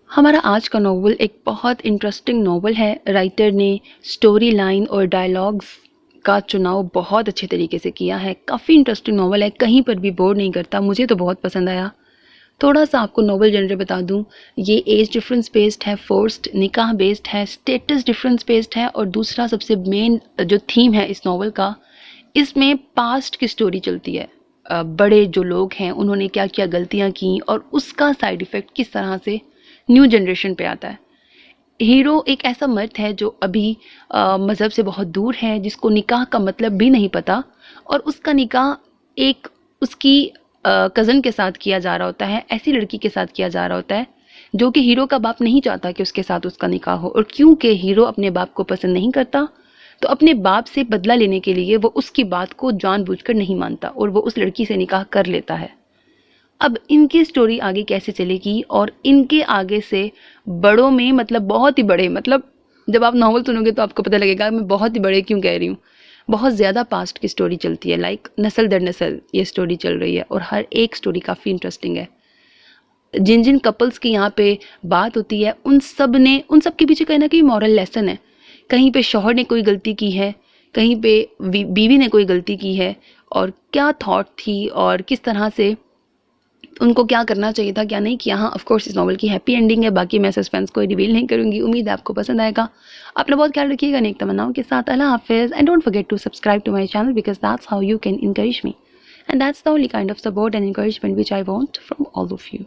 हमारा आज का नॉवल एक बहुत इंटरेस्टिंग नॉवल है। राइटर ने स्टोरी लाइन और डायलॉग्स का चुनाव बहुत अच्छे तरीके से किया है। काफ़ी इंटरेस्टिंग नॉवल है, कहीं पर भी बोर नहीं करता। मुझे तो बहुत पसंद आया। थोड़ा सा आपको नॉवल जनर बता दूं, ये एज डिफरेंस बेस्ड है, फोर्स्ड निकाह बेस्ड है, स्टेटस डिफरेंस बेस्ड है, और दूसरा सबसे मेन जो थीम है इस नॉवल का, इसमें पास्ट की स्टोरी चलती है। बड़े जो लोग हैं उन्होंने क्या क्या गलतियां की और उसका साइड इफ़ेक्ट किस तरह से न्यू जनरेशन पे आता है। हीरो एक ऐसा मर्द है जो अभी मज़हब से बहुत दूर है, जिसको निकाह का मतलब भी नहीं पता, और उसका निकाह एक उसकी कज़न के साथ किया जा रहा होता है, ऐसी लड़की के साथ किया जा रहा होता है जो कि हीरो का बाप नहीं चाहता कि उसके साथ उसका निकाह हो। और क्योंकि हीरो अपने बाप को पसंद नहीं करता, तो अपने बाप से बदला लेने के लिए वो उसकी बात को जानबूझकर नहीं मानता और वो उस लड़की से निकाह कर लेता है। अब इनकी स्टोरी आगे कैसे चलेगी और इनके आगे से बड़ों में, मतलब बहुत ही बड़े, मतलब जब आप नॉवल सुनोगे तो आपको पता लगेगा मैं बहुत ही बड़े क्यों कह रही हूँ। बहुत ज़्यादा पास्ट की स्टोरी चलती है, लाइक नस्ल दर नस्ल ये स्टोरी चल रही है, और हर एक स्टोरी काफ़ी इंटरेस्टिंग है। जिन जिन कपल्स की यहाँ पे बात होती है उन सब के पीछे कहीं ना कहीं मॉरल लेसन है। कहीं पे शौहर ने कोई गलती की है, कहीं पे बीवी ने कोई गलती की है, और क्या थॉट थी और किस तरह से उनको क्या करना चाहिए था, क्या नहीं किया। हाँ, ऑफ कोर्स इस नॉवल की हैप्पी एंडिंग है, बाकी मैं सस्पेंस कोई रिवील नहीं करूंगी। उम्मीद है आपको पसंद आएगा। अपना बहुत ख्याल रखिएगा नेक तमन्नाओं के साथ। अल्लाह हाफिज़, and don't forget to subscribe to my channel because that's how you can encourage me, and that's the only kind of support and encouragement which I want from all of you.